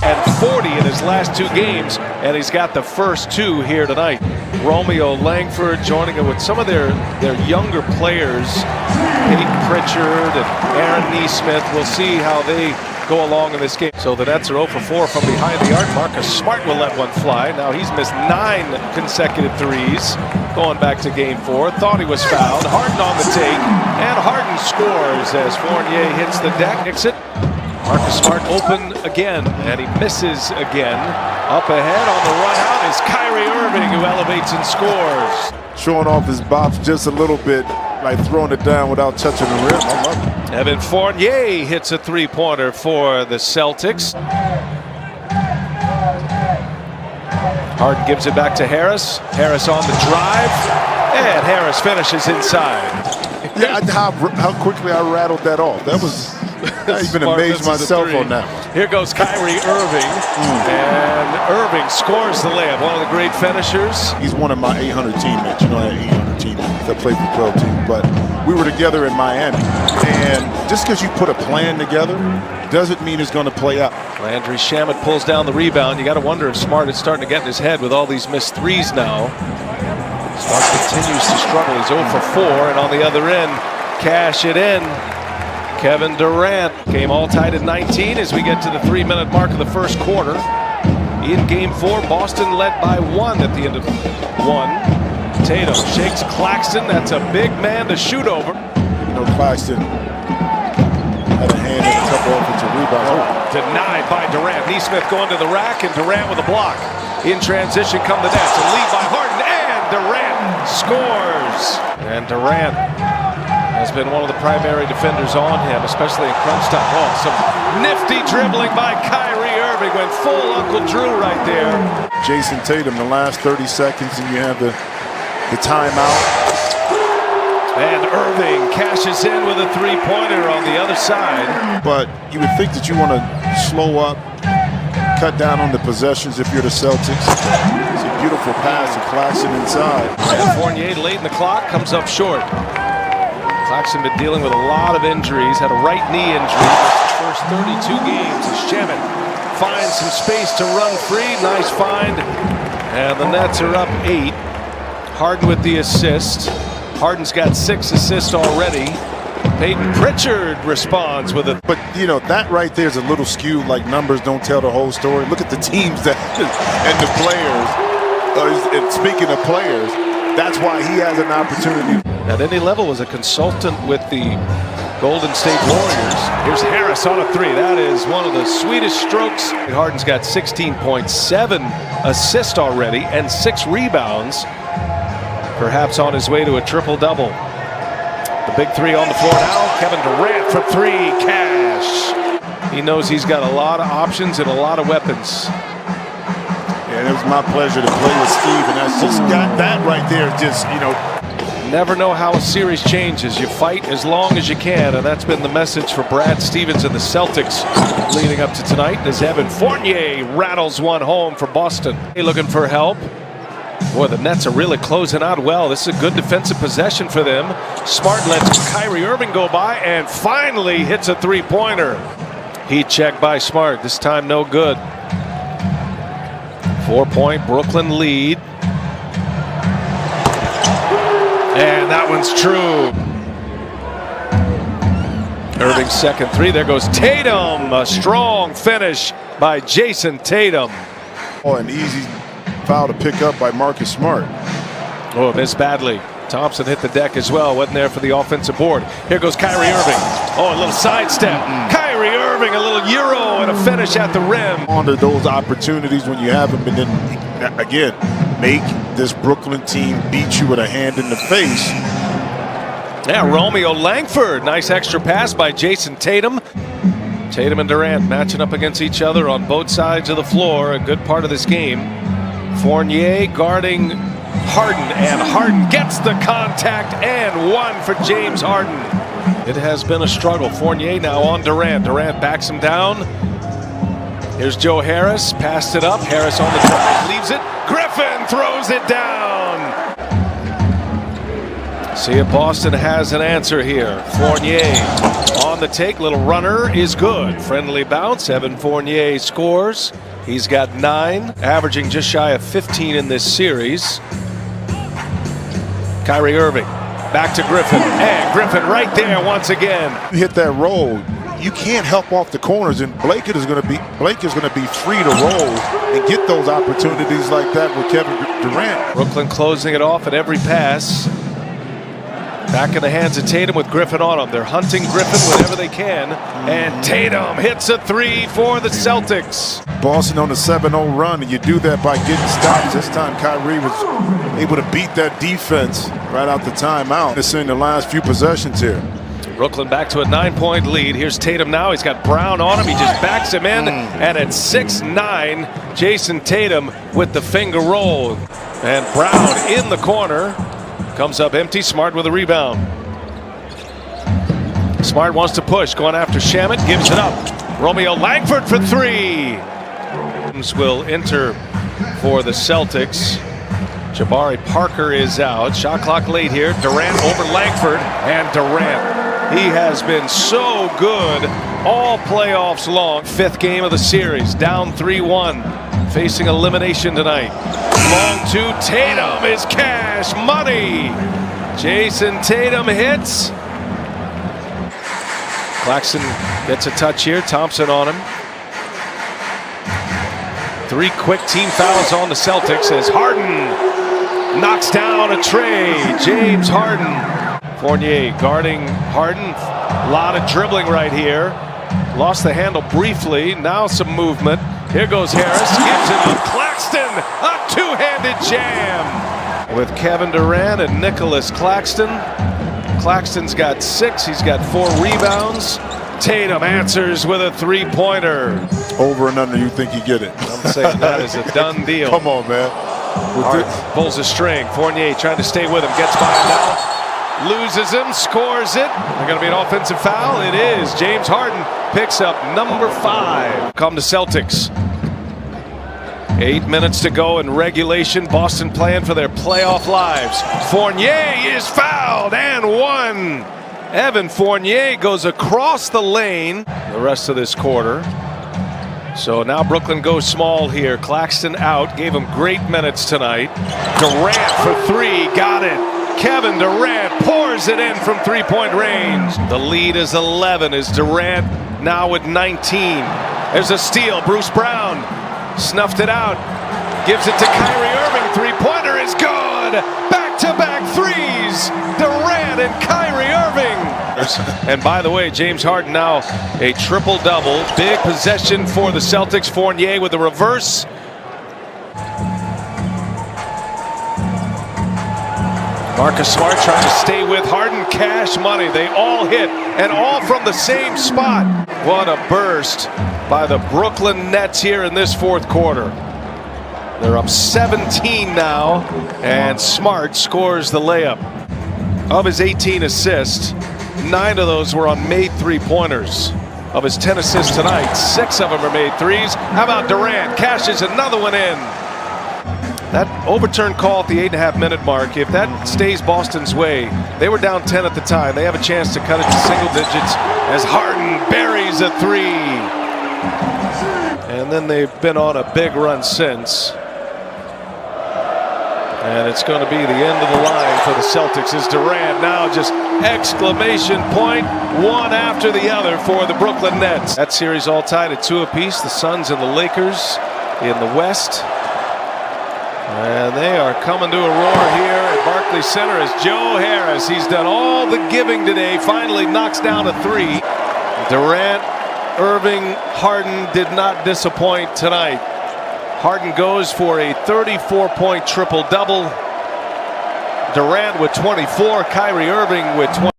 and 40 in his last 2 games, and he's got the first 2 here tonight. Romeo Langford joining him with some of their younger players, Peyton Pritchard and Aaron Neesmith. We'll see how they go along in this game. So the Nets are 0 for 4 from behind the arc. Marcus Smart will let one fly. Now he's missed 9 consecutive threes going back to game 4. Thought he was fouled. Harden on the take, and Harden scores as Fournier hits the deck. It. Marcus Smart open again, and he misses again. Up ahead on the run out is Kyrie Irving, who elevates and scores. Showing off his bops just a little bit, like throwing it down without touching the rim. I love it. Evan Fournier hits a 3-pointer for the Celtics. Harden gives it back to Harris. Harris on the drive, and Harris finishes inside. Yeah, how quickly I rattled that off. That was... I even amazed myself on that one. Here goes Kyrie Irving, and Irving scores the layup. One of the great finishers. He's one of my 800 teammates. You know, I had 800 teammates that played for 12 teams, but we were together in Miami. And just because you put a plan together doesn't mean it's going to play out. Landry Shamet pulls down the rebound. You got to wonder if Smart is starting to get in his head with all these missed threes now. Smart continues to struggle. He's 0 for 4, and on the other end, cash it in. Kevin Durant. Game all tied at 19 as we get to the 3-minute mark of the first quarter. In game 4, Boston led by 1 at the end of 1. Tatum shakes Claxton. That's a big man to shoot over. You know, Claxton had a hand in a couple offensive rebounds. Denied by Durant. Neesmith going to the rack, and Durant with a block. In transition come the Nets. A lead by Harden, and Durant scores. And Durant has been one of the primary defenders on him, especially in crunch time. Oh, some nifty dribbling by Kyrie Irving. Went full Uncle Drew right there. Jason Tatum, the last 30 seconds, and you have the timeout. And Irving cashes in with a 3-pointer on the other side. But you would think that you want to slow up, cut down on the possessions if you're the Celtics. It's a beautiful pass to Claxton inside. And Fournier late in the clock comes up short. Claxton been dealing with a lot of injuries, had a right knee injury his first 32 games as Shamet finds some space to run free. Nice find. And the Nets are up 8. Harden with the assist. Harden's got 6 assists already. Peyton Pritchard responds with a... But, you know, that right there is a little skewed, like numbers don't tell the whole story. Look at the teams that and the players. And speaking of players, that's why he has an opportunity. At any level was a consultant with the Golden State Warriors. Here's Harris on a 3. That is one of the sweetest strokes. Harden's got 16.7 assists already and 6 rebounds. Perhaps on his way to a triple-double. The big 3 on the floor now. Kevin Durant for 3. Cash. He knows he's got a lot of options and a lot of weapons. Yeah, it was my pleasure to play with Steve, and that's just that right there. Just, you know. Never know how a series changes. You fight as long as you can, and that's been the message for Brad Stevens and the Celtics leading up to tonight as Evan Fournier rattles one home for Boston. Looking for help. Boy, the Nets are really closing out well. This is a good defensive possession for them. Smart lets Kyrie Irving go by and finally hits a 3-pointer. Heat check by Smart. This time no good. 4-point Brooklyn lead. And that one's true. Irving's second 3. There goes Tatum. A strong finish by Jason Tatum. Oh, an easy foul to pick up by Marcus Smart. Oh, missed badly. Thompson hit the deck as well. Wasn't there for the offensive board. Here goes Kyrie Irving. Oh, a little sidestep. Kyrie Irving, a little Euro and a finish at the rim. Under those opportunities when you have them, and then again, make this Brooklyn team beat you with a hand in the face. Yeah, Romeo Langford. Nice extra pass by Jason Tatum. Tatum and Durant matching up against each other on both sides of the floor. A good part of this game. Fournier guarding Harden, and Harden gets the contact and 1 for James Harden. It has been a struggle. Fournier now on Durant. Durant backs him down. Here's Joe Harris. Passed it up. Harris on the drive. Leaves it. Griffin throws it down. See if Boston has an answer here. Fournier on the take. Little runner is good. Friendly bounce. Evan Fournier scores. He's got 9, averaging just shy of 15 in this series. Kyrie Irving back to Griffin. And Griffin right there once again. You hit that roll, you can't help off the corners, and Blake is going to be free to roll and get those opportunities like that with Kevin Durant. Brooklyn closing it off at every pass. Back in the hands of Tatum with Griffin on him. They're hunting Griffin whenever they can. And Tatum hits a 3 for the Celtics. Boston on a 7-0 run, and you do that by getting stops. This time Kyrie was able to beat that defense right out the timeout. It's in the last few possessions here. Brooklyn back to a 9-point lead. Here's Tatum now. He's got Brown on him. He just backs him in. And at 6'9", Jason Tatum with the finger roll. And Brown in the corner. Comes up empty. Smart with a rebound. Smart wants to push. Going after Shamet. Gives it up. Romeo Langford for 3. Will enter for the Celtics. Jabari Parker is out. Shot clock late here. Durant over Langford. And Durant, he has been so good all playoffs long. 5th game of the series. Down 3-1. Facing elimination tonight. Long 2. Tatum is cash money. Jason Tatum hits. Claxton gets a touch here. Thompson on him. 3 quick team fouls on the Celtics as Harden knocks down a tray. James Harden. Fournier guarding Harden. A lot of dribbling right here. Lost the handle briefly. Now some movement. Here goes Harris. Gives it up. Claxton. A two-handed jam. With Kevin Durant and Nicholas Claxton. Claxton's got 6. He's got 4 rebounds. Tatum answers with a 3-pointer. Over and under, you think you get it. I'm saying that is a done deal. Come on, man. Harden pulls a string. Fournier trying to stay with him. Gets by him now. Loses him. Scores it. They're going to be an offensive foul. It is. James Harden picks up number 5. Come to Celtics. 8 minutes to go in regulation. Boston playing for their playoff lives. Fournier is fouled and 1. Evan Fournier goes across the lane the rest of this quarter. So now Brooklyn goes small here. Claxton out. Gave him great minutes tonight. Durant for 3. Got it. Kevin Durant pours it in from 3-point range. The lead is 11 as Durant now with 19. There's a steal. Bruce Brown snuffed it out. Gives it to Kyrie Irving. 3-pointer is good. Back-to-back threes. Durant and Kyrie Irving. And by the way, James Harden now a triple-double. Big possession for the Celtics. Fournier with the reverse. Marcus Smart trying to stay with Harden. Cash money. They all hit, and all from the same spot. What a burst by the Brooklyn Nets here in this 4th quarter. They're up 17 now, and Smart scores the layup. Of his 18 assists, 9 of those were on made 3-pointers. Of his 10 assists tonight, 6 of them are made 3s. How about Durant? Cashes another one in. That overturned call at the 8.5-minute mark, if that stays Boston's way, they were down 10 at the time. They have a chance to cut it to single digits as Harden buries a 3. And then they've been on a big run since. And it's going to be the end of the line for the Celtics as Durant now just exclamation point, one after the other for the Brooklyn Nets. That series all tied at 2 apiece. The Suns and the Lakers in the West. And they are coming to a roar here at Barclays Center as Joe Harris, he's done all the giving today, finally knocks down a 3. Durant, Irving, Harden did not disappoint tonight. Harden goes for a 34-point triple-double. Durant with 24, Kyrie Irving with 20.